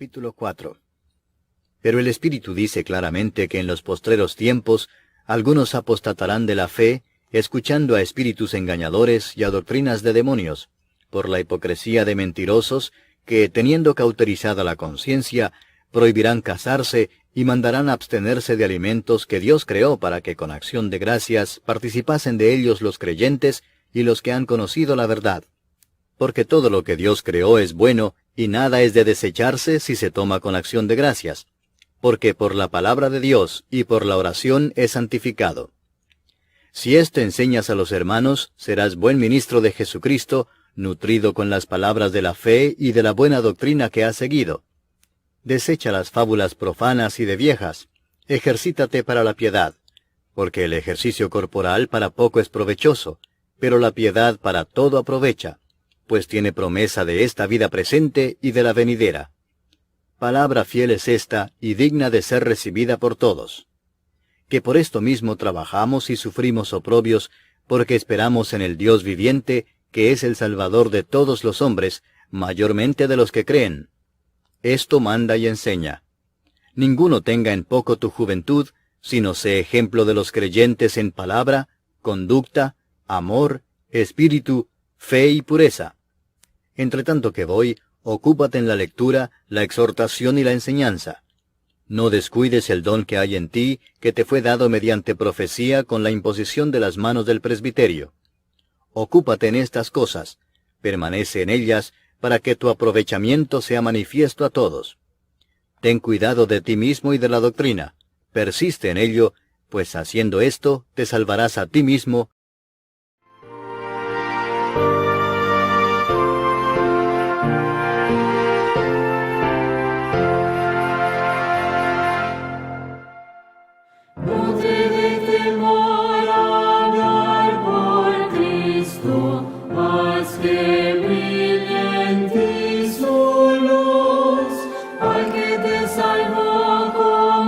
Capítulo 4. Pero el Espíritu dice claramente que en los postreros tiempos algunos apostatarán de la fe, escuchando a espíritus engañadores y a doctrinas de demonios, por la hipocresía de mentirosos que, teniendo cauterizada la conciencia, prohibirán casarse y mandarán abstenerse de alimentos que Dios creó para que con acción de gracias participasen de ellos los creyentes y los que han conocido la verdad. Porque todo lo que Dios creó es bueno, y nada es de desecharse si se toma con acción de gracias, porque por la palabra de Dios y por la oración es santificado. Si esto enseñas a los hermanos, serás buen ministro de Jesucristo, nutrido con las palabras de la fe y de la buena doctrina que has seguido. Desecha las fábulas profanas y de viejas, ejercítate para la piedad, porque el ejercicio corporal para poco es provechoso, pero la piedad para todo aprovecha, pues tiene promesa de esta vida presente y de la venidera. Palabra fiel es esta y digna de ser recibida por todos. Que por esto mismo trabajamos y sufrimos oprobios, porque esperamos en el Dios viviente, que es el Salvador de todos los hombres, mayormente de los que creen. Esto manda y enseña. Ninguno tenga en poco tu juventud, sino sé ejemplo de los creyentes en palabra, conducta, amor, espíritu, fe y pureza. Entre tanto que voy, Ocúpate en la lectura, la exhortación y la enseñanza. No descuides el don que hay en ti, que te fue dado mediante profecía con la imposición de las manos del presbiterio. Ocúpate en estas cosas, permanece en ellas, para que tu aprovechamiento sea manifiesto a todos. Ten cuidado de ti mismo y de la doctrina, persiste en ello, pues haciendo esto te salvarás a ti mismo. No te dé temor hablar por Cristo, haz que brille en ti su luz. Al que te salvó,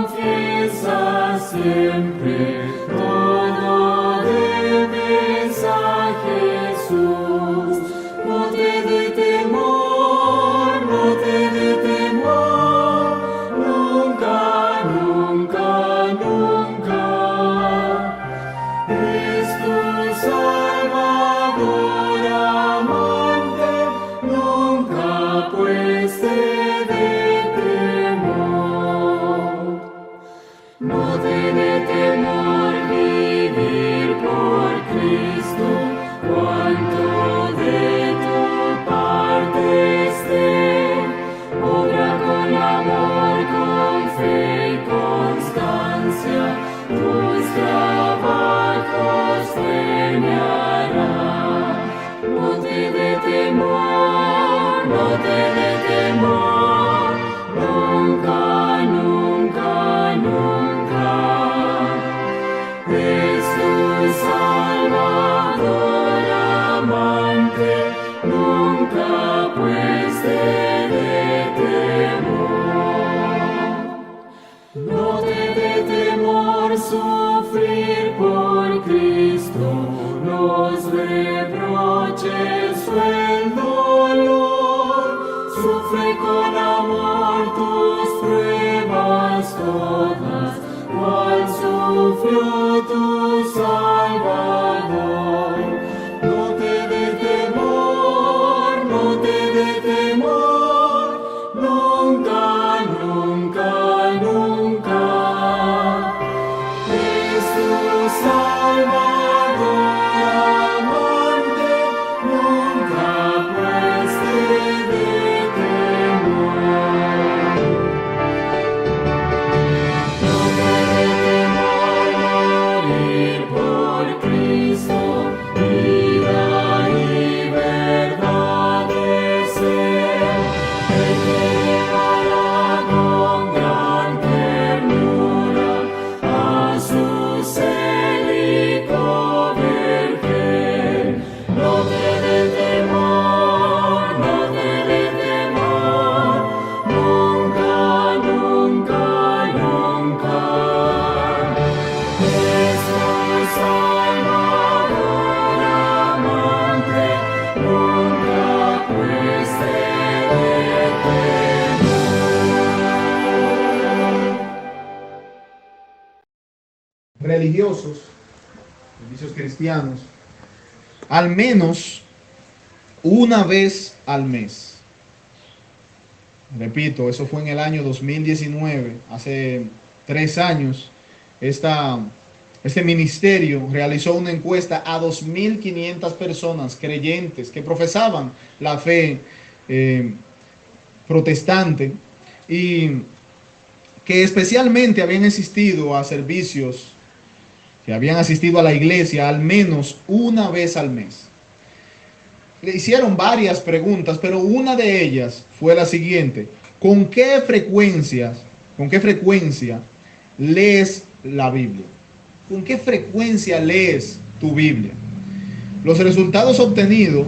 confiesa siempre, todo debes a Jesús. No te dé temor, no te dé temor, nunca, nunca, nunca. Es tu Salvador amante, nunca pues te dé temor. No te dé temor vivir por Cristo, cuanto de tu parte esté. Obra con amor, con fe y constancia, tus trabajos premiará. No te dé temor, no te dé temor, nunca, nunca, nunca. Es tu Salvador amante, nunca pues te dé temor. No te dé temor sufrir por Cristo los reproches o el dolor. Sufre con amor tus pruebas todas, cual sufrió tu Salvador. No te dé temor, no te dé temor, nunca, nunca, nunca. Es tu Salvador amante, nunca pues te dé temor. No te dé temor morir por Cristo, vida y verdad de ser. Él te llevará con gran ternura a su célico vergel. No te dé temor, no te dé temor, nunca, nunca, nunca. Es tu Salvador amante, nunca pues te dé temor. Religiosos, servicios cristianos, al menos una vez al mes. Repito, eso fue en el año 2019, hace 3 años. Este ministerio realizó una encuesta a 2.500 personas creyentes que profesaban la fe protestante y que especialmente habían asistido a servicios, que habían asistido a la iglesia al menos una vez al mes. Le hicieron varias preguntas, pero una de ellas fue la siguiente: ¿con qué frecuencia lees la Biblia? ¿Con qué frecuencia lees tu Biblia? Los resultados obtenidos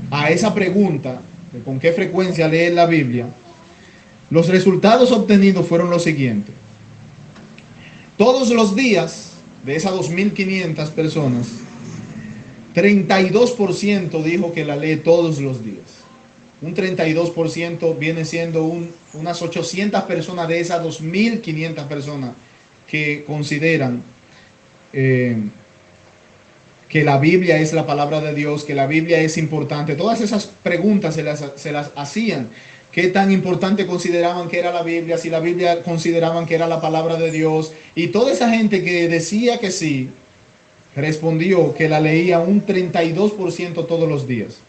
a esa pregunta, de con qué frecuencia lees la Biblia, los resultados obtenidos fueron los siguientes. Todos los días de esas 2.500 personas, 32% dijo que la lee todos los días. Un 32% viene siendo unas 800 personas de esas 2.500 personas que consideran que que la Biblia es la palabra de Dios, que la Biblia es importante. Todas esas preguntas se las hacían. ¿Qué tan importante consideraban que era la Biblia? Si la Biblia consideraban que era la palabra de Dios. Y toda esa gente que decía que sí, respondió que la leía un 32% todos los días.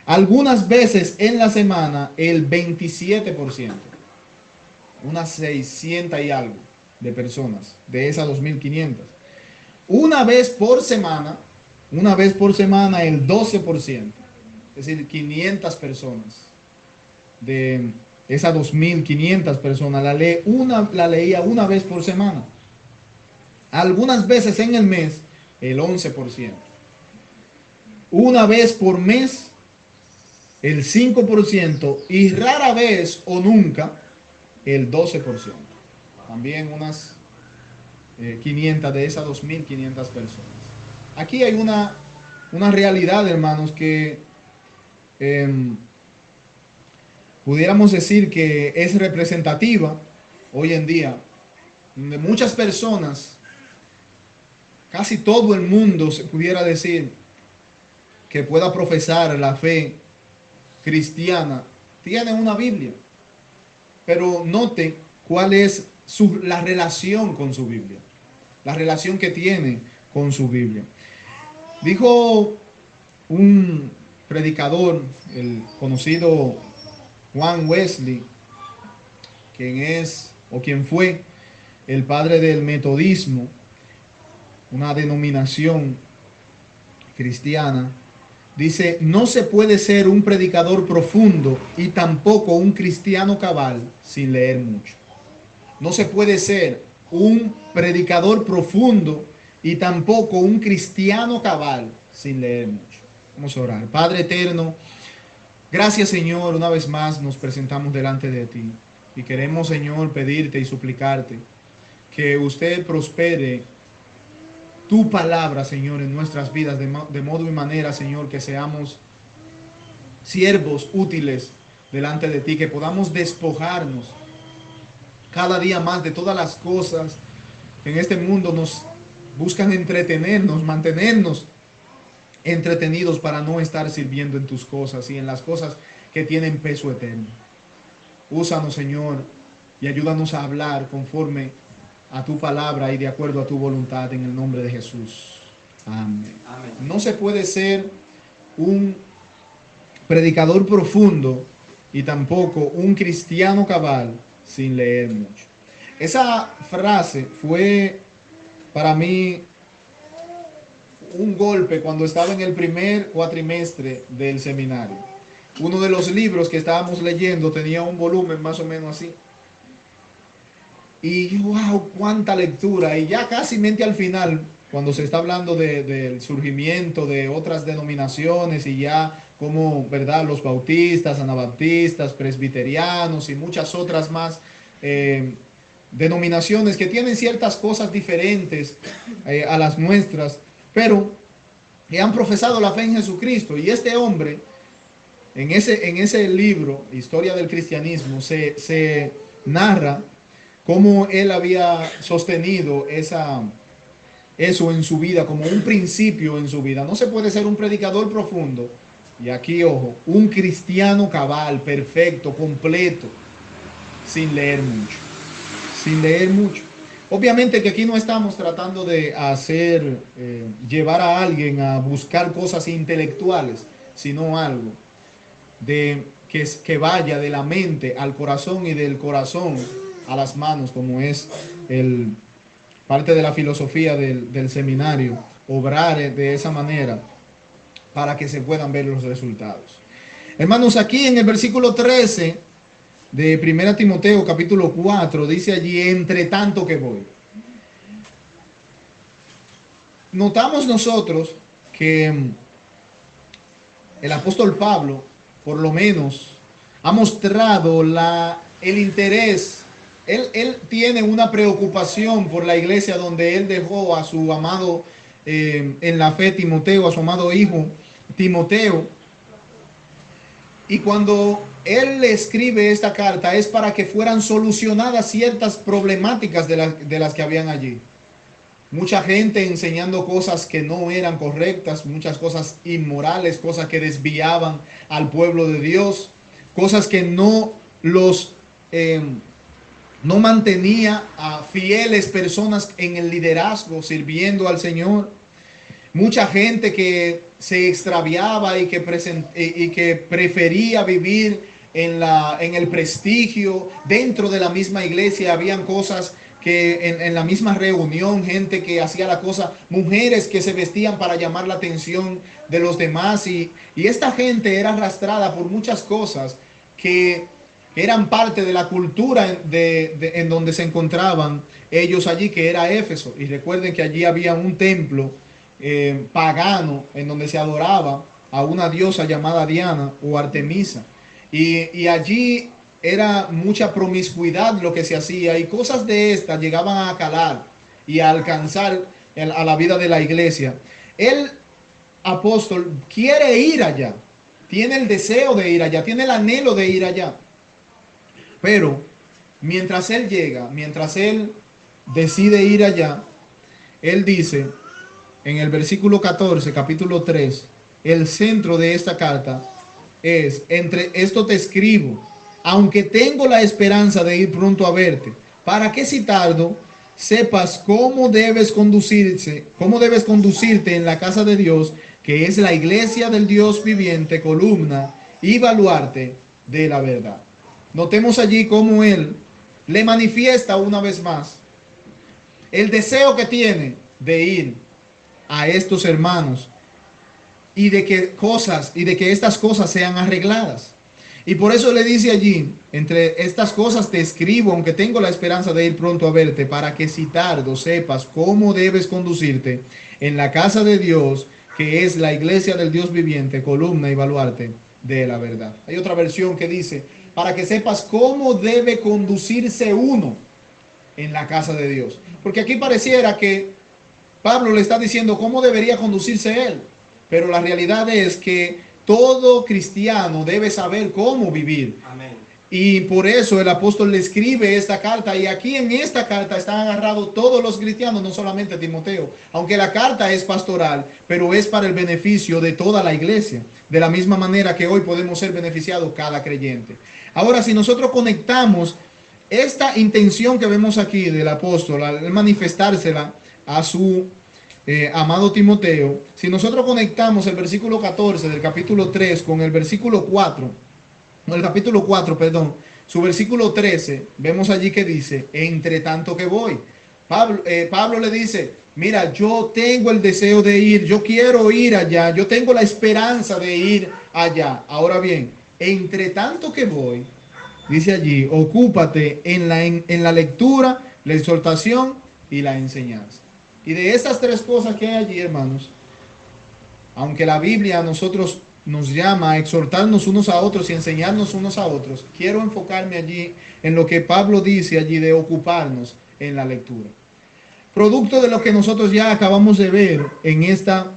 Algunas veces en la semana el 27%. Unas 600 y algo de personas de esas 2.500. Una vez por semana el 12%. Es decir, 500 personas. De esas 2.500 personas la leía una vez por semana. Algunas veces en el mes el 11%. Una vez por mes el 5% y rara vez o nunca el 12%. También unas 500 de esas 2.500 personas. Aquí hay una realidad, hermanos, que pudiéramos decir que es representativa hoy en día, donde muchas personas, casi todo el mundo se pudiera decir que pueda profesar la fe cristiana, tiene una Biblia. Pero note cuál es la relación con su Biblia, la relación que tiene con su Biblia. Dijo un predicador, el conocido Juan Wesley, quien fue el padre del metodismo, una denominación cristiana. Dice: no se puede ser un predicador profundo y tampoco un cristiano cabal sin leer mucho. No se puede ser un predicador profundo y tampoco un cristiano cabal sin leer mucho. Vamos a orar. Padre eterno, gracias, Señor, una vez más nos presentamos delante de ti y queremos, Señor, pedirte y suplicarte que usted prospere tu palabra, Señor, en nuestras vidas, de modo y manera, Señor, que seamos siervos útiles delante de ti, que podamos despojarnos cada día más de todas las cosas que en este mundo nos buscan entretenernos, mantenernos entretenidos para no estar sirviendo en tus cosas y en las cosas que tienen peso eterno. Úsanos, Señor, y ayúdanos a hablar conforme a tu palabra y de acuerdo a tu voluntad, en el nombre de Jesús. Amén. Amén. No se puede ser un predicador profundo y tampoco un cristiano cabal sin leer mucho. Esa frase fue para mí un golpe cuando estaba en el primer cuatrimestre del seminario. Uno de los libros que estábamos leyendo tenía un volumen más o menos así. Y wow, cuánta lectura. Y ya casi mente al final, cuando se está hablando del surgimiento de otras denominaciones y ya como, ¿verdad?, los bautistas, anabaptistas, presbiterianos y muchas otras más denominaciones que tienen ciertas cosas diferentes a las nuestras, pero que han profesado la fe en Jesucristo. Y este hombre, en ese libro, Historia del Cristianismo, se narra cómo él había sostenido eso en su vida, como un principio en su vida. No se puede ser un predicador profundo, y aquí, ojo, un cristiano cabal, perfecto, completo, sin leer mucho. Sin leer mucho. Obviamente que aquí no estamos tratando de llevar a alguien a buscar cosas intelectuales, sino algo que vaya de la mente al corazón y del corazón a las manos, como es parte de la filosofía del seminario, obrar de esa manera para que se puedan ver los resultados. Hermanos, aquí en el versículo 13 de 1 Timoteo capítulo 4 dice allí: entre tanto que voy. Notamos nosotros que el apóstol Pablo, por lo menos, ha mostrado el interés. Él tiene una preocupación por la iglesia donde él dejó a su amado en la fe Timoteo, a su amado hijo Timoteo. Y cuando él le escribe esta carta es para que fueran solucionadas ciertas problemáticas de las que habían allí. mucha gente enseñando cosas que no eran correctas, muchas cosas inmorales, cosas que desviaban al pueblo de Dios, cosas que no mantenía a fieles personas en el liderazgo sirviendo al Señor. Mucha gente que se extraviaba y que prefería vivir en el prestigio. Dentro de la misma iglesia habían cosas que en la misma reunión, gente que hacía la cosa, mujeres que se vestían para llamar la atención de los demás, y esta gente era arrastrada por muchas cosas que eran parte de la cultura en donde se encontraban ellos allí, que era Éfeso. Y recuerden que allí había un templo pagano en donde se adoraba a una diosa llamada Diana o Artemisa, y allí era mucha promiscuidad lo que se hacía, y cosas de estas llegaban a calar y a alcanzar a la vida de la iglesia. El apóstol quiere ir allá, tiene el deseo de ir allá, tiene el anhelo de ir allá, pero mientras él llega, mientras él decide ir allá, él dice en el versículo 14, capítulo 3, el centro de esta carta es: entre esto te escribo, aunque tengo la esperanza de ir pronto a verte, para que si tardo, sepas cómo debes conducirte en la casa de Dios, que es la iglesia del Dios viviente, columna y baluarte de la verdad. Notemos allí cómo él le manifiesta una vez más el deseo que tiene de ir a estos hermanos y de que estas cosas sean arregladas. Y por eso le dice allí: entre estas cosas te escribo, aunque tengo la esperanza de ir pronto a verte, para que si tardo sepas cómo debes conducirte en la casa de Dios, que es la iglesia del Dios viviente, columna y baluarte de la verdad. Hay otra versión que dice: para que sepas cómo debe conducirse uno en la casa de Dios. Porque aquí pareciera que Pablo le está diciendo cómo debería conducirse él, pero la realidad es que todo cristiano debe saber cómo vivir. Amén. Y por eso el apóstol le escribe esta carta, y aquí en esta carta están agarrados todos los cristianos, no solamente Timoteo, aunque la carta es pastoral, pero es para el beneficio de toda la iglesia, de la misma manera que hoy podemos ser beneficiados cada creyente. Ahora, si nosotros conectamos esta intención que vemos aquí del apóstol al manifestársela a su amado Timoteo, si nosotros conectamos el versículo 14 del capítulo 3 con el versículo 4, el capítulo 4, perdón, su versículo 13, vemos allí que dice: entre tanto que voy. Pablo le dice: mira, yo tengo el deseo de ir, yo quiero ir allá, yo tengo la esperanza de ir allá. Ahora bien, entre tanto que voy, dice allí, ocúpate en la lectura, la exhortación y la enseñanza. Y de estas tres cosas que hay allí, hermanos, aunque la Biblia a nosotros nos llama a exhortarnos unos a otros y enseñarnos unos a otros, quiero enfocarme allí en lo que Pablo dice allí de ocuparnos en la lectura. Producto de lo que nosotros ya acabamos de ver en esta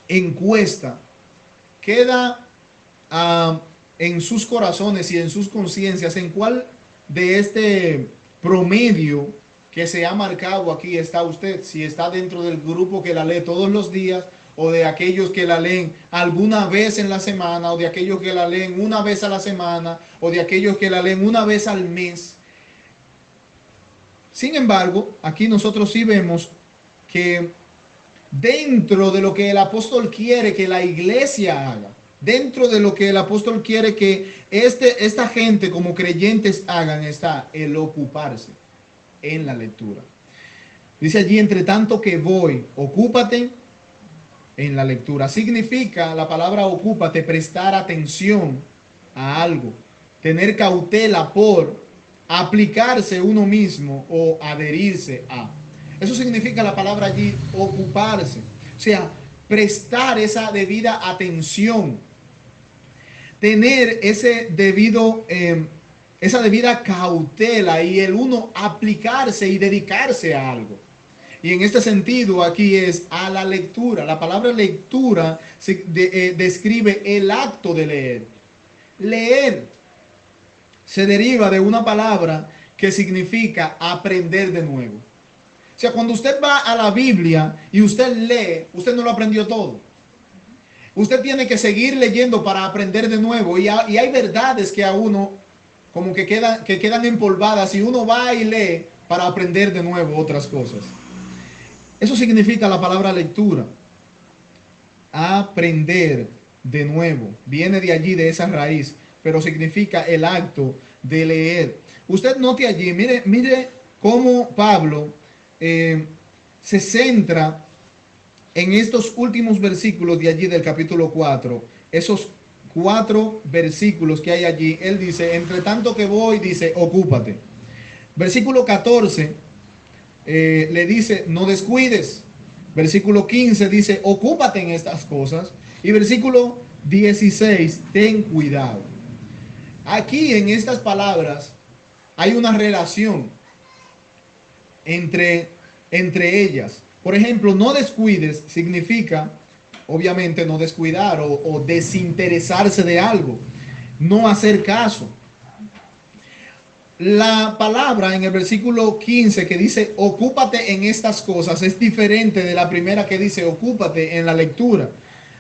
encuesta, queda en sus corazones y en sus conciencias en cuál de este promedio que se ha marcado aquí está usted. Si está dentro del grupo que la lee todos los días, o de aquellos que la leen alguna vez en la semana, o de aquellos que la leen una vez a la semana, o de aquellos que la leen una vez al mes. Sin embargo, aquí nosotros sí vemos que dentro de lo que el apóstol quiere que la iglesia haga, dentro de lo que el apóstol quiere que esta gente como creyentes hagan, está el ocuparse en la lectura. Dice allí: entre tanto que voy, ocúpate en la lectura. Significa la palabra ocúpate prestar atención a algo, tener cautela por aplicarse uno mismo o adherirse a. Eso significa la palabra allí, ocuparse. O sea, prestar esa debida atención, tener ese debido esa debida cautela, y el uno aplicarse y dedicarse a algo. Y en este sentido aquí es a la lectura. La palabra lectura describe el acto de leer. Leer se deriva de una palabra que significa aprender de nuevo. O sea, cuando usted va a la Biblia y usted lee, usted no lo aprendió todo. Usted tiene que seguir leyendo para aprender de nuevo. Y hay verdades que a uno como que quedan empolvadas y uno va y lee para aprender de nuevo otras cosas. Eso significa la palabra lectura. Aprender de nuevo. Viene de allí, de esa raíz, pero significa el acto de leer. Usted note allí, mire cómo Pablo se centra en estos últimos versículos de allí del capítulo 4. Esos 4 versículos que hay allí, él dice, entre tanto que voy, dice, ocúpate. Versículo 14 le dice, no descuides. Versículo 15 dice, ocúpate en estas cosas. Y versículo 16, ten cuidado. Aquí en estas palabras hay una relación entre ellas. Por ejemplo, no descuides significa, obviamente, no descuidar o desinteresarse de algo, no hacer caso. La palabra en el versículo 15 que dice ocúpate en estas cosas es diferente de la primera que dice ocúpate en la lectura.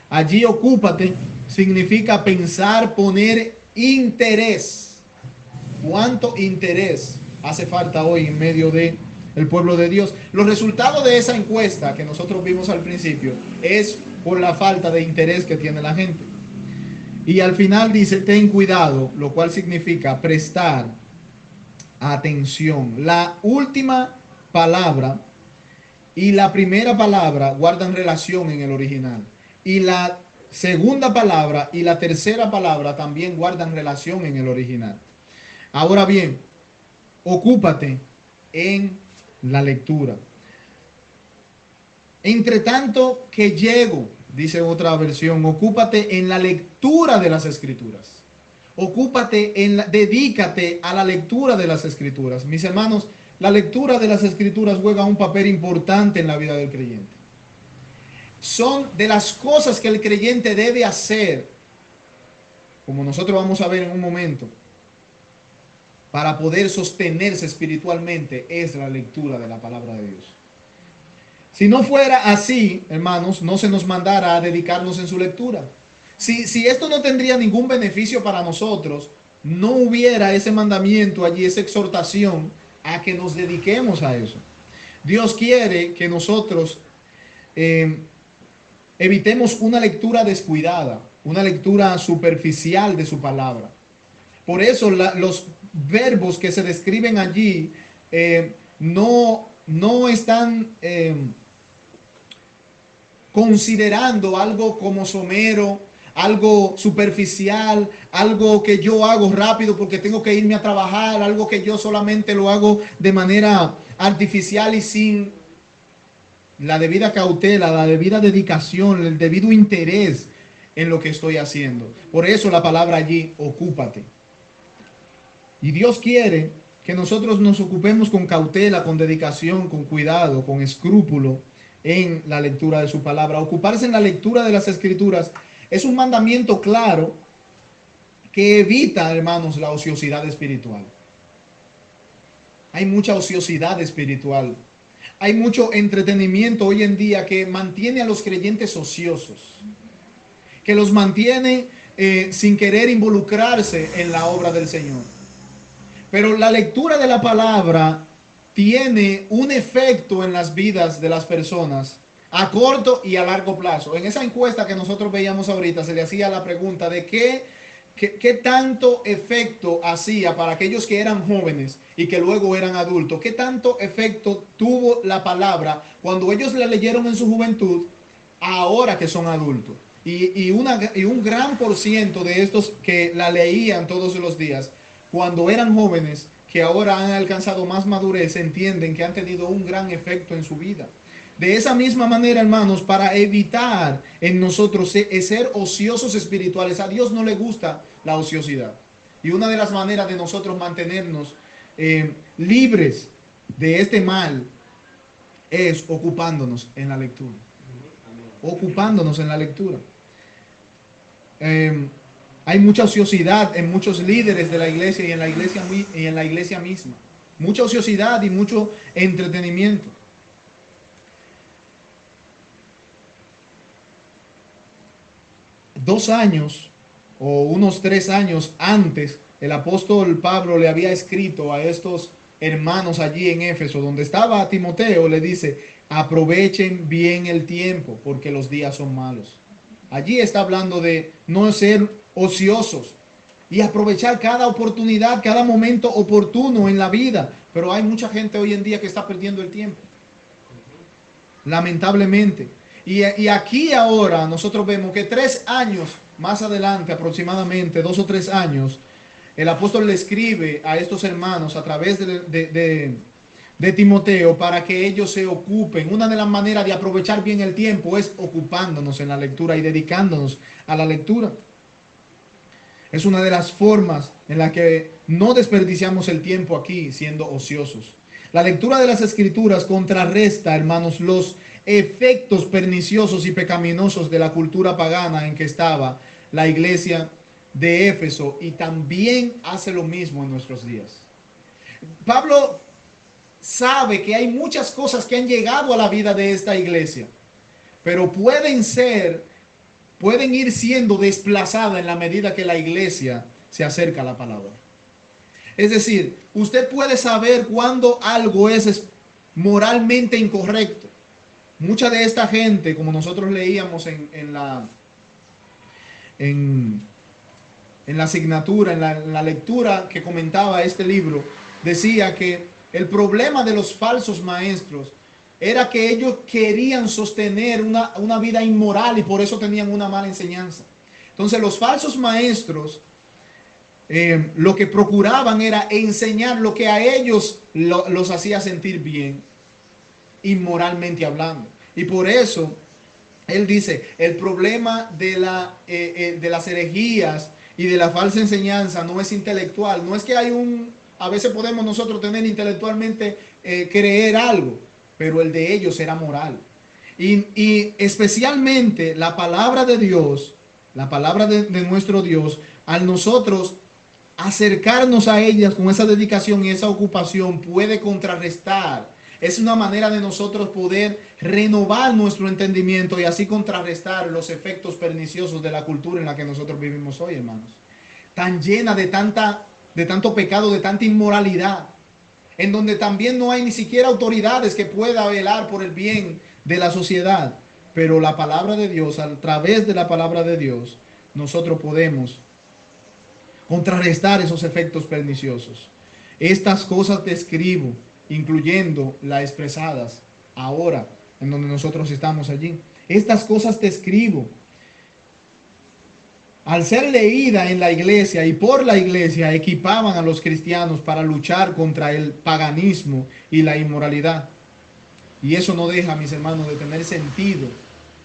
Allí ocúpate significa pensar, poner interés. ¿Cuánto interés hace falta hoy en medio de el pueblo de Dios? Los resultados de esa encuesta que nosotros vimos al principio es por la falta de interés que tiene la gente. Y al final dice ten cuidado, lo cual significa prestar atención. La última palabra y la primera palabra guardan relación en el original. Y la segunda palabra y la tercera palabra también guardan relación en el original. Ahora bien, ocúpate en la lectura. Entre tanto que llego, dice otra versión, ocúpate en la lectura de las Escrituras. Ocúpate, dedícate a la lectura de las Escrituras. Mis hermanos, la lectura de las Escrituras juega un papel importante en la vida del creyente. Son de las cosas que el creyente debe hacer, como nosotros vamos a ver en un momento, para poder sostenerse espiritualmente, es la lectura de la palabra de Dios. Si no fuera así, hermanos, no se nos mandara a dedicarnos en su lectura. Si esto no tendría ningún beneficio para nosotros, no hubiera ese mandamiento allí, esa exhortación a que nos dediquemos a eso. Dios quiere que nosotros evitemos una lectura descuidada, una lectura superficial de su palabra. Por eso los verbos que se describen allí no están considerando algo como somero, algo superficial, algo que yo hago rápido porque tengo que irme a trabajar, algo que yo solamente lo hago de manera artificial y sin la debida cautela, la debida dedicación, el debido interés en lo que estoy haciendo. Por eso la palabra allí, ocúpate. Y Dios quiere que nosotros nos ocupemos con cautela, con dedicación, con cuidado, con escrúpulo en la lectura de su palabra. Ocuparse en la lectura de las Escrituras es un mandamiento claro que evita, hermanos, la ociosidad espiritual. Hay mucha ociosidad espiritual. Hay mucho entretenimiento hoy en día que mantiene a los creyentes ociosos, que los mantiene sin querer involucrarse en la obra del Señor. Pero la lectura de la palabra tiene un efecto en las vidas de las personas a corto y a largo plazo. En esa encuesta que nosotros veíamos ahorita se le hacía la pregunta de qué tanto efecto hacía para aquellos que eran jóvenes y que luego eran adultos. ¿Qué tanto efecto tuvo la palabra cuando ellos la leyeron en su juventud ahora que son adultos? Y un gran por ciento de estos que la leían todos los días cuando eran jóvenes, que ahora han alcanzado más madurez, entienden que han tenido un gran efecto en su vida. De esa misma manera, hermanos, para evitar en nosotros ser ociosos espirituales, a Dios no le gusta la ociosidad. Y una de las maneras de nosotros mantenernos libres de este mal es ocupándonos en la lectura. Ocupándonos en la lectura. Hay mucha ociosidad en muchos líderes de la iglesia y en la iglesia misma. Mucha ociosidad y mucho entretenimiento. 2 años o unos 3 años antes, el apóstol Pablo le había escrito a estos hermanos allí en Éfeso, donde estaba Timoteo, le dice: aprovechen bien el tiempo, porque los días son malos. Allí está hablando de no ser ociosos y aprovechar cada oportunidad, cada momento oportuno en la vida. Pero hay mucha gente hoy en día que está perdiendo el tiempo, lamentablemente. Y aquí ahora nosotros vemos que 3 años más adelante, aproximadamente 2 o 3 años, el apóstol le escribe a estos hermanos a través de Timoteo para que ellos se ocupen. Una de las maneras de aprovechar bien el tiempo es ocupándonos en la lectura y dedicándonos a la lectura. Es una de las formas en la que no desperdiciamos el tiempo aquí siendo ociosos. La lectura de las Escrituras contrarresta, hermanos, los efectos perniciosos y pecaminosos de la cultura pagana en que estaba la iglesia de Éfeso, y también hace lo mismo en nuestros días. Pablo sabe que hay muchas cosas que han llegado a la vida de esta iglesia, pero pueden ir siendo desplazadas en la medida que la iglesia se acerca a la palabra. Es decir, usted puede saber cuando algo es moralmente incorrecto. Mucha de esta gente, como nosotros leíamos en la asignatura, en la lectura que comentaba este libro, decía que el problema de los falsos maestros era que ellos querían sostener una vida inmoral y por eso tenían una mala enseñanza. Entonces los falsos maestros lo que procuraban era enseñar lo que a ellos los hacía sentir bien, inmoralmente hablando. Y por eso él dice, el problema de las herejías y de la falsa enseñanza no es intelectual. No es que a veces podemos nosotros tener intelectualmente creer algo, pero el de ellos era moral. Y especialmente la palabra de Dios, la palabra de nuestro Dios, al nosotros acercarnos a ellas con esa dedicación y esa ocupación, puede contrarrestar. Es una manera de nosotros poder renovar nuestro entendimiento y así contrarrestar los efectos perniciosos de la cultura en la que nosotros vivimos hoy, hermanos. Tan llena de tanto pecado, de tanta inmoralidad, en donde también no hay ni siquiera autoridades que puedan velar por el bien de la sociedad. Pero la palabra de Dios, a través de la palabra de Dios, nosotros podemos contrarrestar esos efectos perniciosos. Estas cosas te escribo, incluyendo las expresadas ahora, en donde nosotros estamos allí. Estas cosas te escribo. Al ser leída en la iglesia y por la iglesia, equipaban a los cristianos para luchar contra el paganismo y la inmoralidad. Y eso no deja, mis hermanos, de tener sentido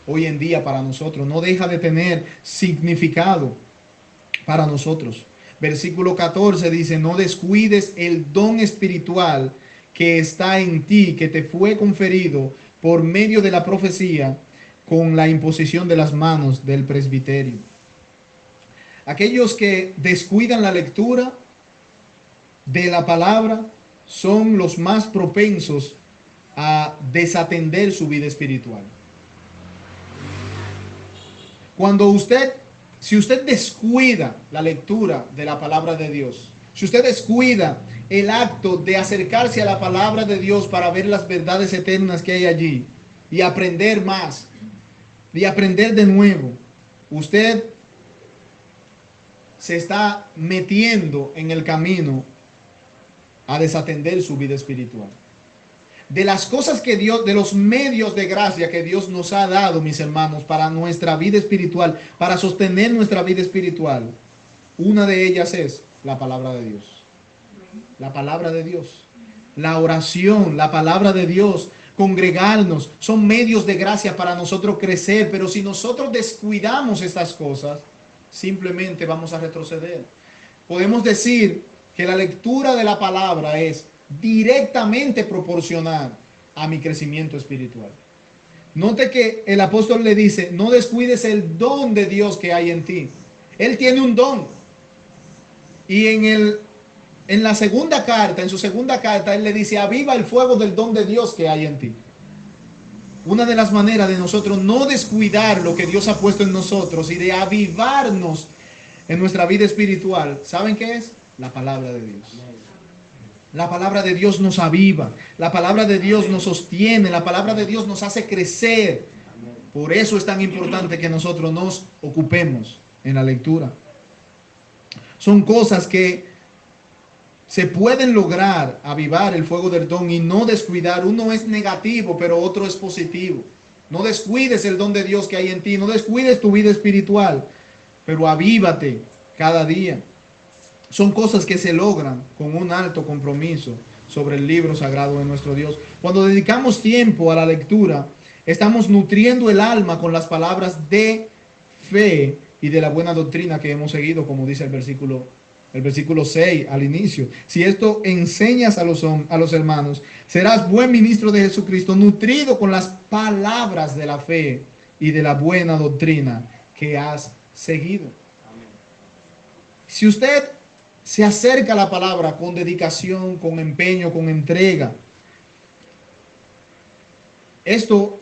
hoy en día para nosotros. No deja de tener significado para nosotros. Versículo 14 dice: no descuides el don espiritual que está en ti, que te fue conferido por medio de la profecía con la imposición de las manos del presbiterio. Aquellos que descuidan la lectura de la palabra son los más propensos a desatender su vida espiritual. Si usted descuida la lectura de la palabra de Dios, si usted descuida el acto de acercarse a la palabra de Dios para ver las verdades eternas que hay allí y aprender más y aprender de nuevo, usted se está metiendo en el camino a desatender su vida espiritual. De las cosas que Dios, de los medios de gracia que Dios nos ha dado, mis hermanos, para nuestra vida espiritual, para sostener nuestra vida espiritual, una de ellas es la palabra de Dios. La palabra de Dios, la oración, la palabra de Dios, congregarnos, son medios de gracia para nosotros crecer. Pero si nosotros descuidamos estas cosas, simplemente vamos a retroceder. Podemos decir que la lectura de la palabra es directamente proporcional a mi crecimiento espiritual. Note que el apóstol le dice: no descuides el don de Dios que hay en ti. Él tiene un don. Y en la segunda carta, en su segunda carta, él le dice: aviva el fuego del don de Dios que hay en ti. una de las maneras de nosotros no descuidar lo que Dios ha puesto en nosotros y de avivarnos en nuestra vida espiritual, ¿saben qué es? La palabra de Dios. La palabra de Dios nos aviva, la palabra de Dios nos sostiene, la palabra de Dios nos hace crecer. Por eso es tan importante que nosotros nos ocupemos en la lectura. Son cosas que se pueden lograr avivar el fuego del don y no descuidar. Uno es negativo, pero otro es positivo. No descuides el don de Dios que hay en ti, no descuides tu vida espiritual, pero avívate cada día. Son cosas que se logran con un alto compromiso sobre el libro sagrado de nuestro Dios. Cuando dedicamos tiempo a la lectura, estamos nutriendo el alma con las palabras de fe y de la buena doctrina que hemos seguido, como dice el versículo 6 al inicio. Si esto enseñas a los hermanos, serás buen ministro de Jesucristo, nutrido con las palabras de la fe y de la buena doctrina que has seguido. Si usted se acerca a la palabra con dedicación, con empeño, con entrega, esto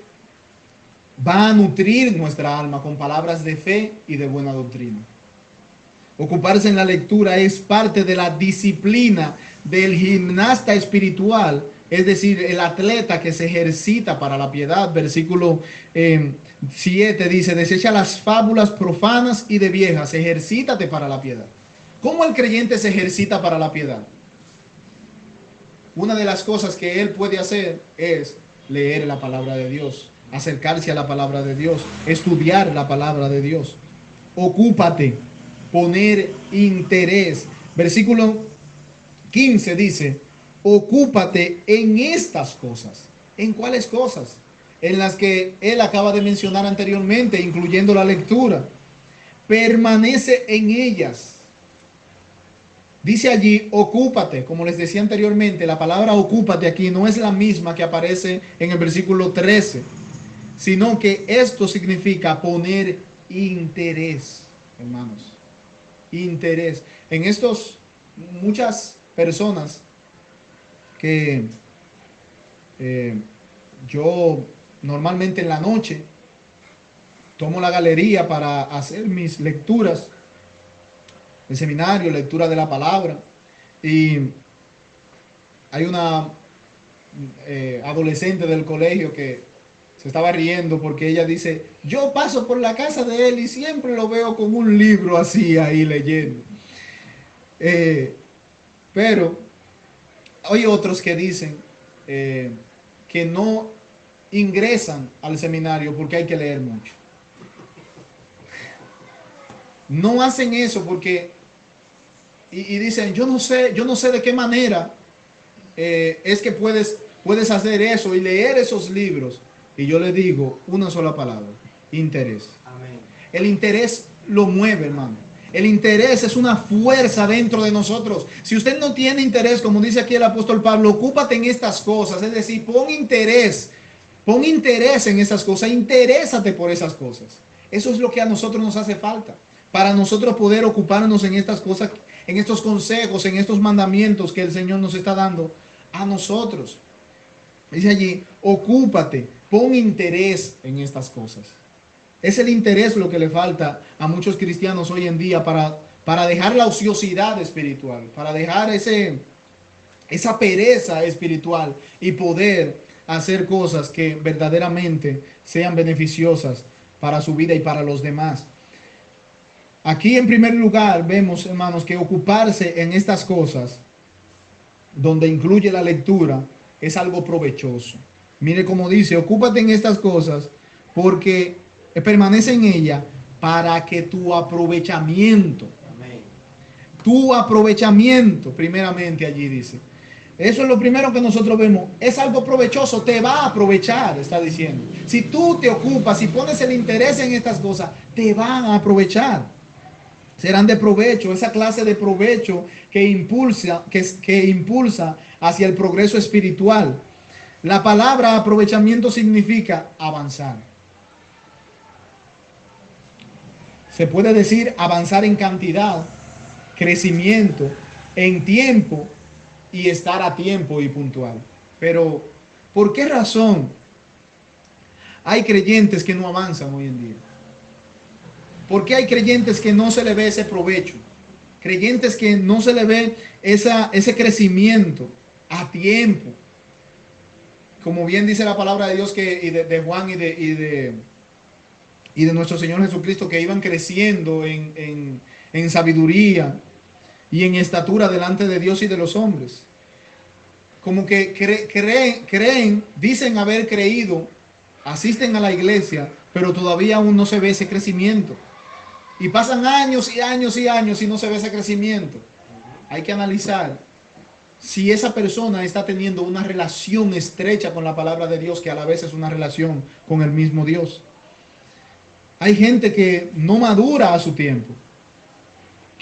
va a nutrir nuestra alma con palabras de fe y de buena doctrina. Ocuparse en la lectura es parte de la disciplina del gimnasta espiritual, es decir, el atleta que se ejercita para la piedad. Versículo 7 dice: desecha las fábulas profanas y de viejas, ejercítate para la piedad. ¿Cómo el creyente se ejercita para la piedad? Una de las cosas que él puede hacer es leer la palabra de Dios, acercarse a la palabra de Dios, estudiar la palabra de Dios. Ocúpate, poner interés. Versículo 15 dice: ocúpate en estas cosas. ¿En cuáles cosas? En las que él acaba de mencionar anteriormente, incluyendo la lectura. Permanece en ellas. Dice allí, ocúpate. Como les decía anteriormente, la palabra ocúpate aquí no es la misma que aparece en el versículo 13, sino que esto significa poner interés, hermanos. Interés. En estos, muchas personas que yo normalmente en la noche tomo la galería para hacer mis lecturas, el seminario, lectura de la palabra, y hay una adolescente del colegio que se estaba riendo porque ella dice: yo paso por la casa de él y siempre lo veo con un libro así ahí leyendo. Pero hay otros que dicen que no ingresan al seminario porque hay que leer mucho. No hacen eso porque y dicen: yo no sé de qué manera es que puedes hacer eso y leer esos libros. Y yo le digo una sola palabra: interés. Amén. El interés lo mueve, hermano. El interés es una fuerza dentro de nosotros. Si usted no tiene interés, como dice aquí el apóstol Pablo, ocúpate en estas cosas. Es decir, pon interés en esas cosas, interésate por esas cosas. Eso es lo que a nosotros nos hace falta, para nosotros poder ocuparnos en estas cosas, en estos consejos, en estos mandamientos que el Señor nos está dando a nosotros. Dice allí, ocúpate, pon interés en estas cosas. Es el interés lo que le falta a muchos cristianos hoy en día para dejar la ociosidad espiritual, para dejar esa pereza espiritual y poder hacer cosas que verdaderamente sean beneficiosas para su vida y para los demás. Aquí en primer lugar vemos, hermanos, que ocuparse en estas cosas, donde incluye la lectura, es algo provechoso. Mire cómo dice: ocúpate en estas cosas porque permanece en ella para que tu aprovechamiento, primeramente allí dice. Eso es lo primero que nosotros vemos. Es algo provechoso, te va a aprovechar, está diciendo. Si tú te ocupas, si pones el interés en estas cosas, te van a aprovechar. Serán de provecho, esa clase de provecho que impulsa hacia el progreso espiritual. La palabra aprovechamiento significa avanzar. Se puede decir avanzar en cantidad, crecimiento, en tiempo y estar a tiempo y puntual. Pero, ¿por qué razón hay creyentes que no avanzan hoy en día? ¿Por qué hay creyentes que no se le ve ese provecho? Creyentes que no se le ve ese crecimiento a tiempo. Como bien dice la palabra de Dios de Juan y de nuestro Señor Jesucristo, que iban creciendo en sabiduría y en estatura delante de Dios y de los hombres. Como que creen, dicen haber creído, asisten a la iglesia, pero todavía aún no se ve ese crecimiento. Y pasan años y años y años y no se ve ese crecimiento. Hay que analizar si esa persona está teniendo una relación estrecha con la palabra de Dios, que a la vez es una relación con el mismo Dios. Hay gente que no madura a su tiempo.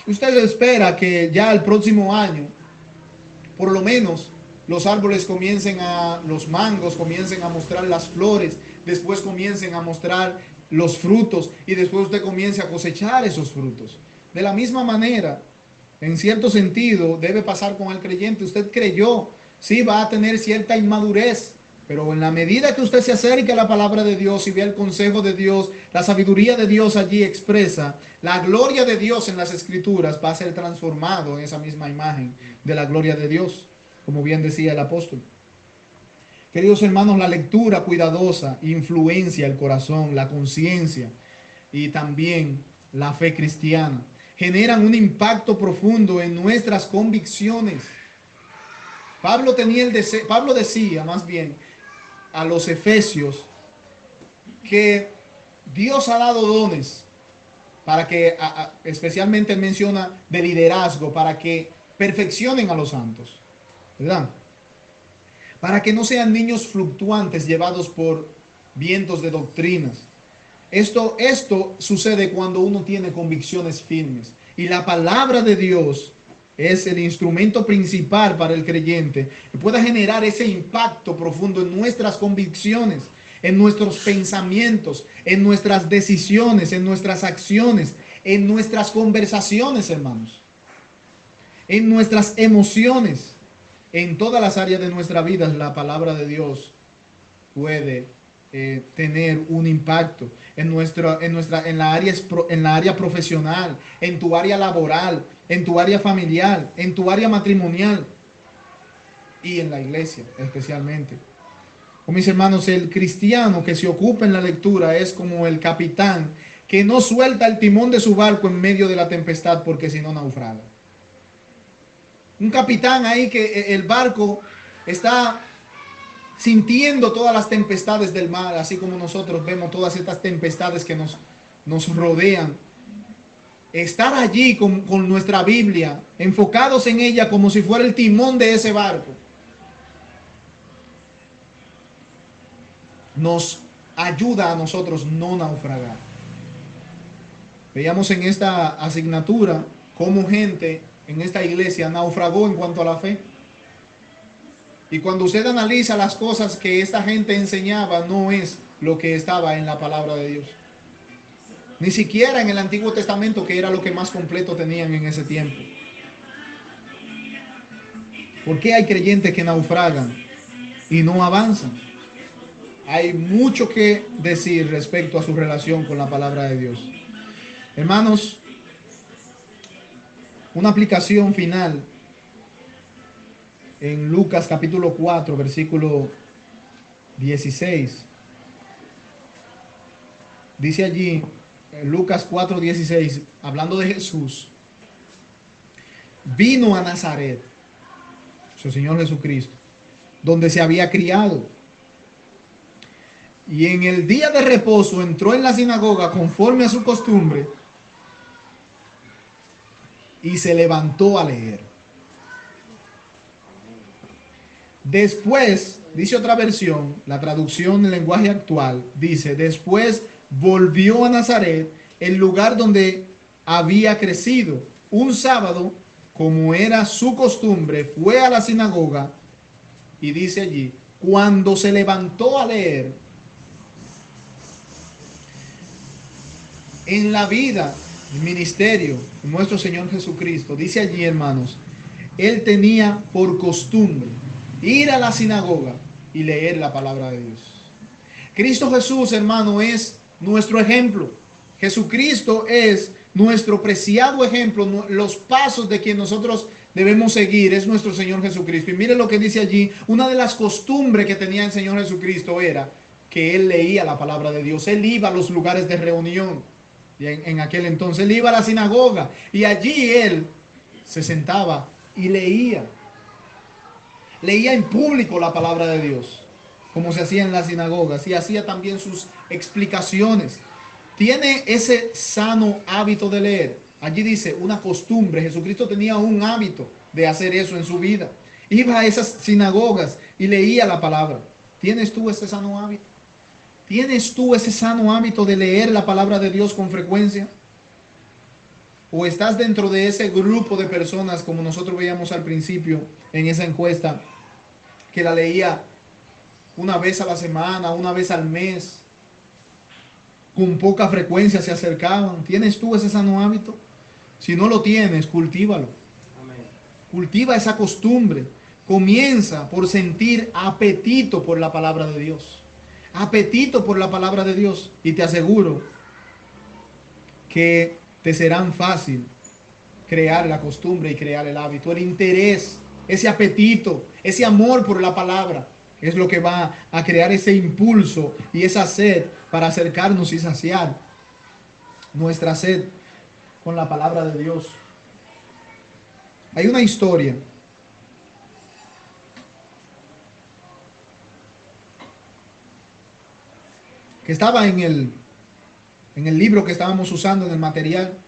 Usted espera que ya el próximo año, por lo menos, los árboles los mangos comiencen a mostrar las flores, después comiencen a mostrar los frutos y después usted comience a cosechar esos frutos. De la misma manera, en cierto sentido, debe pasar con el creyente. Usted creyó, sí, va a tener cierta inmadurez, pero en la medida que usted se acerque a la palabra de Dios y vea el consejo de Dios, la sabiduría de Dios allí expresa, la gloria de Dios en las Escrituras va a ser transformado en esa misma imagen de la gloria de Dios, como bien decía el apóstol. Queridos hermanos, la lectura cuidadosa influencia el corazón, la conciencia y también la fe cristiana. Generan un impacto profundo en nuestras convicciones. Pablo decía más bien a los efesios que Dios ha dado dones para que, especialmente menciona de liderazgo, para que perfeccionen a los santos, ¿verdad? Para que no sean niños fluctuantes llevados por vientos de doctrinas. Esto sucede cuando uno tiene convicciones firmes. Y la palabra de Dios es el instrumento principal para el creyente que pueda generar ese impacto profundo en nuestras convicciones, en nuestros pensamientos, en nuestras decisiones, en nuestras acciones, en nuestras conversaciones, hermanos, en nuestras emociones. En todas las áreas de nuestra vida, la palabra de Dios puede tener un impacto en la área profesional, en tu área laboral, en tu área familiar, en tu área matrimonial y en la iglesia especialmente. Con mis hermanos, el cristiano que se ocupa en la lectura es como el capitán que no suelta el timón de su barco en medio de la tempestad porque si no naufraga. Un capitán ahí que el barco está sintiendo todas las tempestades del mar, así como nosotros vemos todas estas tempestades que nos rodean. Estar allí con nuestra Biblia, enfocados en ella como si fuera el timón de ese barco, nos ayuda a nosotros no naufragar. Veíamos en esta asignatura cómo gente en esta iglesia naufragó en cuanto a la fe. Y cuando usted analiza las cosas que esta gente enseñaba, no es lo que estaba en la palabra de Dios. Ni siquiera en el Antiguo Testamento, que era lo que más completo tenían en ese tiempo. ¿Por qué hay creyentes que naufragan y no avanzan? Hay mucho que decir respecto a su relación con la palabra de Dios. Hermanos, una aplicación final en Lucas capítulo 4, versículo 16. Dice allí, Lucas 4, 16, hablando de Jesús, vino a Nazaret, su Señor Jesucristo, donde se había criado. Y en el día de reposo entró en la sinagoga conforme a su costumbre y se levantó a leer. Después, dice otra versión, la traducción en lenguaje actual, dice, después volvió a Nazaret, el lugar donde había crecido. Un sábado, como era su costumbre, fue a la sinagoga y dice allí, cuando se levantó a leer, en la vida, el ministerio de nuestro Señor Jesucristo, dice allí, hermanos, él tenía por costumbre ir a la sinagoga y leer la palabra de Dios. Cristo Jesús, hermano, es nuestro ejemplo. Jesucristo es nuestro preciado ejemplo, los pasos de quien nosotros debemos seguir es nuestro Señor Jesucristo. Y mire lo que dice allí, una de las costumbres que tenía el Señor Jesucristo era que Él leía la palabra de Dios. Él iba a los lugares de reunión, y en aquel entonces Él iba a la sinagoga, y allí Él se sentaba y leía en público la palabra de Dios, como se hacía en las sinagogas, y hacía también sus explicaciones. Tiene ese sano hábito de leer. Allí dice una costumbre. Jesucristo tenía un hábito de hacer eso en su vida. Iba a esas sinagogas y leía la palabra. ¿Tienes tú ese sano hábito? ¿Tienes tú ese sano hábito de leer la palabra de Dios con frecuencia? ¿O estás dentro de ese grupo de personas, como nosotros veíamos al principio en esa encuesta, que la leía una vez a la semana, una vez al mes, con poca frecuencia se acercaban? ¿Tienes tú ese sano hábito? Si no lo tienes, cultívalo. Amén. Cultiva esa costumbre. Comienza por sentir apetito por la palabra de Dios. Apetito por la palabra de Dios. Y te aseguro que te será fácil crear la costumbre y crear el hábito. El interés, ese apetito, ese amor por la palabra es lo que va a crear ese impulso y esa sed para acercarnos y saciar nuestra sed con la palabra de Dios. Hay una historia que estaba en el libro que estábamos usando, en el material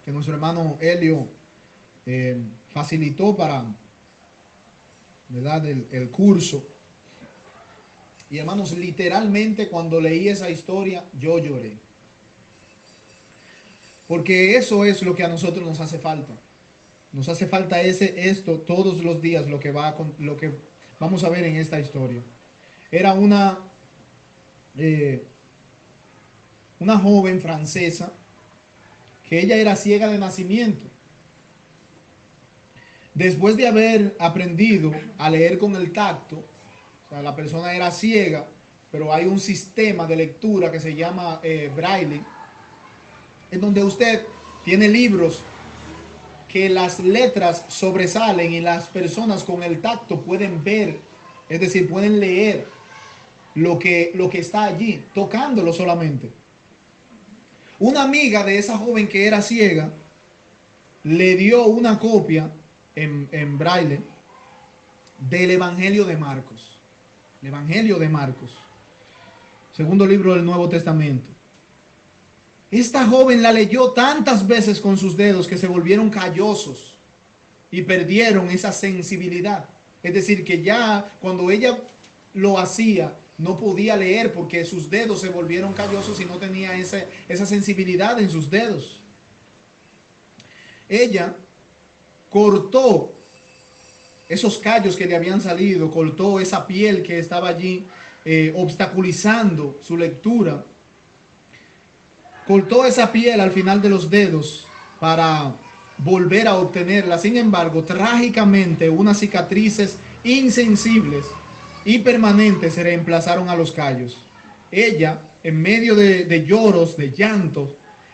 que nuestro hermano Helio facilitó para, ¿verdad?, el curso. Y hermanos, literalmente cuando leí esa historia, yo lloré. Porque eso es lo que a nosotros nos hace falta. Nos hace falta esto todos los días, lo que vamos a ver en esta historia. Era una joven francesa que ella era ciega de nacimiento. Después de haber aprendido a leer con el tacto, o sea, la persona era ciega, pero hay un sistema de lectura que se llama Braille, en donde usted tiene libros que las letras sobresalen y las personas con el tacto pueden ver, es decir, pueden leer lo que está allí, tocándolo solamente. Una amiga de esa joven que era ciega le dio una copia en braille del Evangelio de Marcos. El Evangelio de Marcos, segundo libro del Nuevo Testamento. Esta joven la leyó tantas veces con sus dedos que se volvieron callosos y perdieron esa sensibilidad. Es decir, que ya cuando ella lo hacía, no podía leer porque sus dedos se volvieron callosos y no tenía esa sensibilidad en sus dedos. Ella cortó esos callos que le habían salido, cortó esa piel que estaba allí obstaculizando su lectura. Cortó esa piel al final de los dedos para volver a obtenerla. Sin embargo, trágicamente, unas cicatrices insensibles y permanentes se reemplazaron a los callos. Ella, en medio de lloros, de llantos,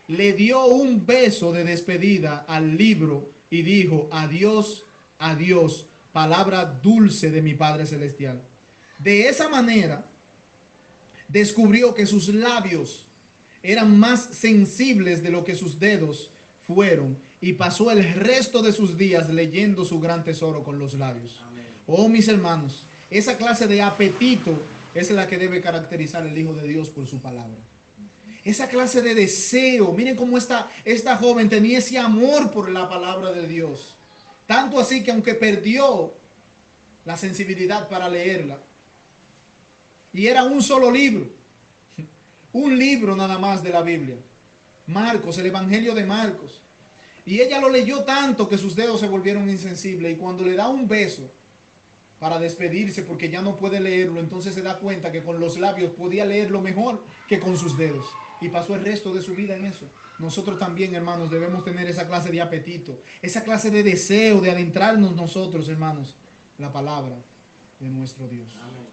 le dio un beso de despedida al libro y dijo: adiós, adiós, palabra dulce de mi Padre Celestial. De esa manera, descubrió que sus labios eran más sensibles de lo que sus dedos fueron, y pasó el resto de sus días leyendo su gran tesoro con los labios. Amén. Oh, mis hermanos, esa clase de apetito es la que debe caracterizar el Hijo de Dios por su palabra. Esa clase de deseo. Miren cómo esta joven tenía ese amor por la palabra de Dios. Tanto así que aunque perdió la sensibilidad para leerla, y era un solo libro, un libro nada más de la Biblia, Marcos, el Evangelio de Marcos, y ella lo leyó tanto que sus dedos se volvieron insensibles, y cuando le da un beso para despedirse porque ya no puede leerlo, entonces se da cuenta que con los labios podía leerlo mejor que con sus dedos, y pasó el resto de su vida en eso. Nosotros también, hermanos, debemos tener esa clase de apetito, esa clase de deseo de adentrarnos nosotros, hermanos, la palabra de nuestro Dios. Amén.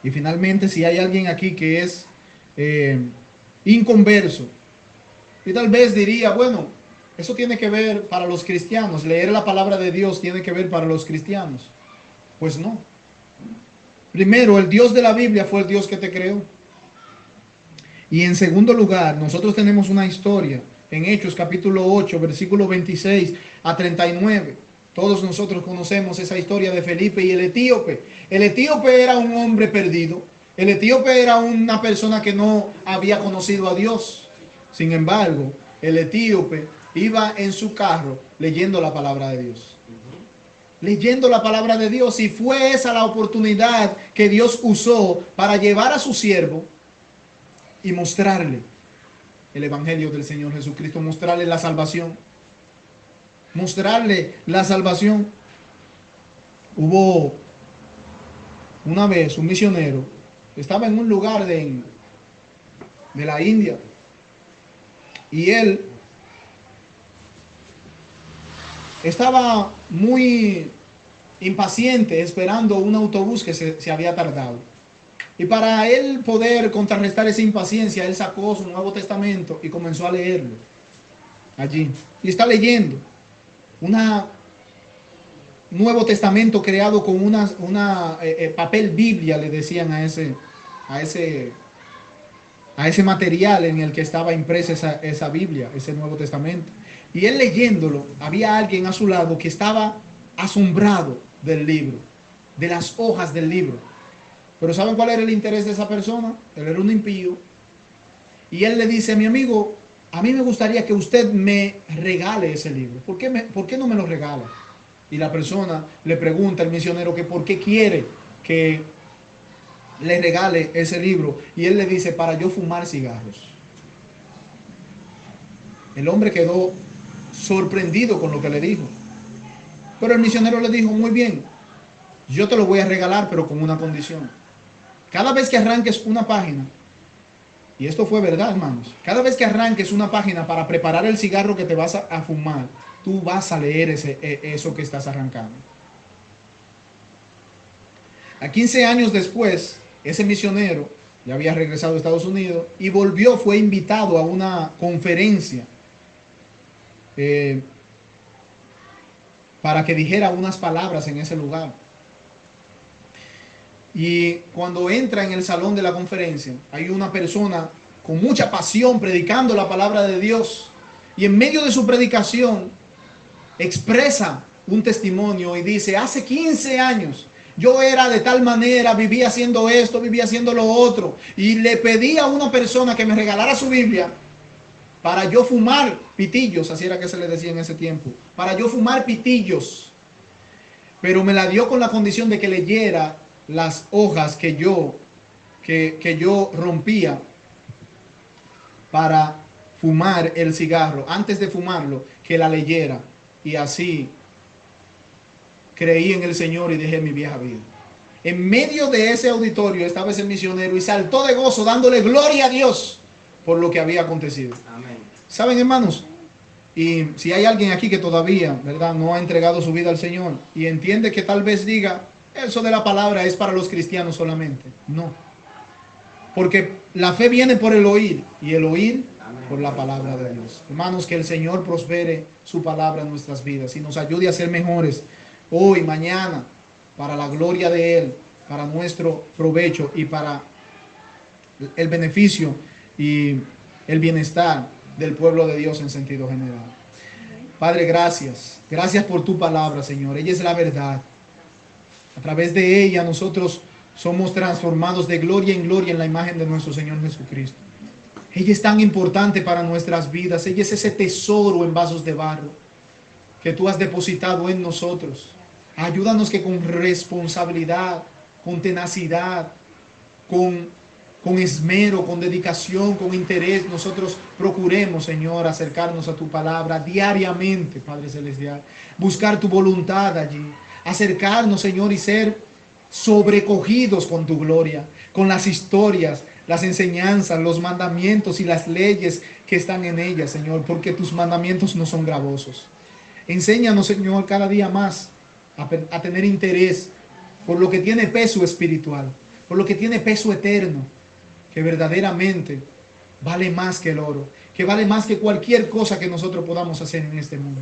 Y finalmente, si hay alguien aquí que es inconverso, y tal vez diría, bueno, eso tiene que ver para los cristianos, leer la palabra de Dios tiene que ver para los cristianos. Pues no. Primero, el Dios de la Biblia fue el Dios que te creó. Y en segundo lugar, nosotros tenemos una historia en Hechos capítulo 8, versículo 26 a 39. Todos nosotros conocemos esa historia de Felipe y el etíope. El etíope era un hombre perdido. El etíope era una persona que no había conocido a Dios. Sin embargo, el etíope iba en su carro leyendo la palabra de Dios. Leyendo la palabra de Dios, y fue esa la oportunidad que Dios usó para llevar a su siervo y mostrarle el evangelio del Señor Jesucristo, mostrarle la salvación. Mostrarle la salvación. Hubo una vez un misionero, estaba en un lugar de la India, y él estaba muy impaciente esperando un autobús que se había tardado. Y para él poder contrarrestar esa impaciencia, él sacó su Nuevo Testamento y comenzó a leerlo allí. Y está leyendo un Nuevo Testamento creado con una papel Biblia, le decían a ese material en el que estaba impresa esa Biblia, ese Nuevo Testamento. Y él leyéndolo, había alguien a su lado que estaba asombrado del libro, de las hojas del libro. Pero ¿saben cuál era el interés de esa persona? Él era un impío. Y él le dice: mi amigo, a mí me gustaría que usted me regale ese libro. ¿Por qué no me lo regala? Y la persona le pregunta al misionero que por qué quiere que le regale ese libro. Y él le dice: para yo fumar cigarros. El hombre quedó sorprendido con lo que le dijo. Pero el misionero le dijo: muy bien, yo te lo voy a regalar, pero con una condición. Cada vez que arranques una página, y esto fue verdad, hermanos, cada vez que arranques una página para preparar el cigarro que te vas a fumar, tú vas a leer eso que estás arrancando. A 15 años después, ese misionero ya había regresado a Estados Unidos y volvió, fue invitado a una conferencia para que dijera unas palabras en ese lugar. Y cuando entra en el salón de la conferencia, hay una persona con mucha pasión predicando la palabra de Dios, y en medio de su predicación expresa un testimonio y dice: hace 15 años yo era de tal manera, vivía haciendo esto, vivía haciendo lo otro, y le pedí a una persona que me regalara su Biblia para yo fumar pitillos, así era que se le decía en ese tiempo, para yo fumar pitillos, pero me la dio con la condición de que leyera las hojas que yo rompía para fumar el cigarro. Antes de fumarlo, que la leyera, y así creí en el Señor y dejé mi vieja vida. En medio de ese auditorio estaba ese misionero y saltó de gozo, dándole gloria a Dios por lo que había acontecido. Amén. ¿Saben, hermanos? Y si hay alguien aquí que todavía, ¿verdad?, no ha entregado su vida al Señor y entiende que tal vez diga: eso de la palabra es para los cristianos solamente. No. Porque la fe viene por el oír, y el oír por la palabra de Dios. Hermanos, que el Señor prospere su palabra en nuestras vidas y nos ayude a ser mejores hoy, mañana, para la gloria de Él, para nuestro provecho y para el beneficio y el bienestar del pueblo de Dios en sentido general. Padre, gracias. Gracias por tu palabra, Señor. Ella es la verdad. A través de ella nosotros somos transformados de gloria en gloria en la imagen de nuestro Señor Jesucristo. Ella es tan importante para nuestras vidas. Ella es ese tesoro en vasos de barro que tú has depositado en nosotros. Ayúdanos que con responsabilidad, con tenacidad, con esmero, con dedicación, con interés, nosotros procuremos, Señor, acercarnos a tu palabra diariamente, Padre Celestial. Buscar tu voluntad allí. Acercarnos, Señor, y ser sobrecogidos con tu gloria, con las historias, las enseñanzas, los mandamientos y las leyes que están en ellas, Señor, porque tus mandamientos no son gravosos. Enséñanos, Señor, cada día más a tener interés por lo que tiene peso espiritual, por lo que tiene peso eterno, que verdaderamente vale más que el oro, que vale más que cualquier cosa que nosotros podamos hacer en este mundo.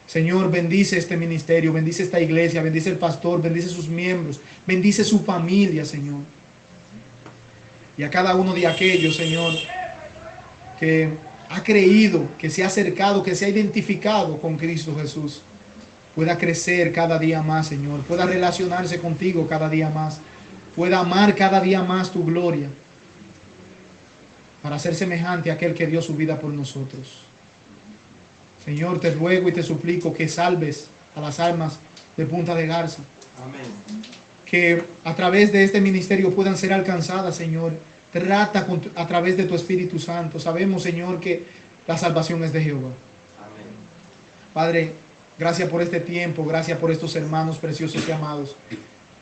Señor, bendice este ministerio, bendice esta iglesia, bendice el pastor, bendice sus miembros, bendice su familia, Señor. Y a cada uno de aquellos, Señor, que ha creído, que se ha acercado, que se ha identificado con Cristo Jesús, pueda crecer cada día más, Señor, pueda relacionarse contigo cada día más, pueda amar cada día más tu gloria, para ser semejante a aquel que dio su vida por nosotros. Señor, te ruego y te suplico que salves a las almas de Punta de Garza. Amén. Que a través de este ministerio puedan ser alcanzadas, Señor. Trata a través de tu Espíritu Santo. Sabemos, Señor, que la salvación es de Jehová. Amén. Padre, gracias por este tiempo, gracias por estos hermanos preciosos y amados.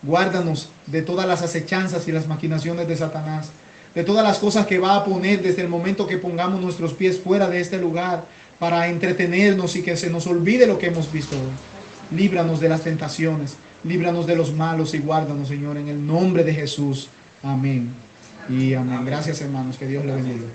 Guárdanos de todas las acechanzas y las maquinaciones de Satanás, de todas las cosas que va a poner desde el momento que pongamos nuestros pies fuera de este lugar para entretenernos y que se nos olvide lo que hemos visto hoy. Líbranos de las tentaciones, líbranos de los malos y guárdanos, Señor, en el nombre de Jesús. Amén. Y amén. Gracias, hermanos. Que Dios le bendiga.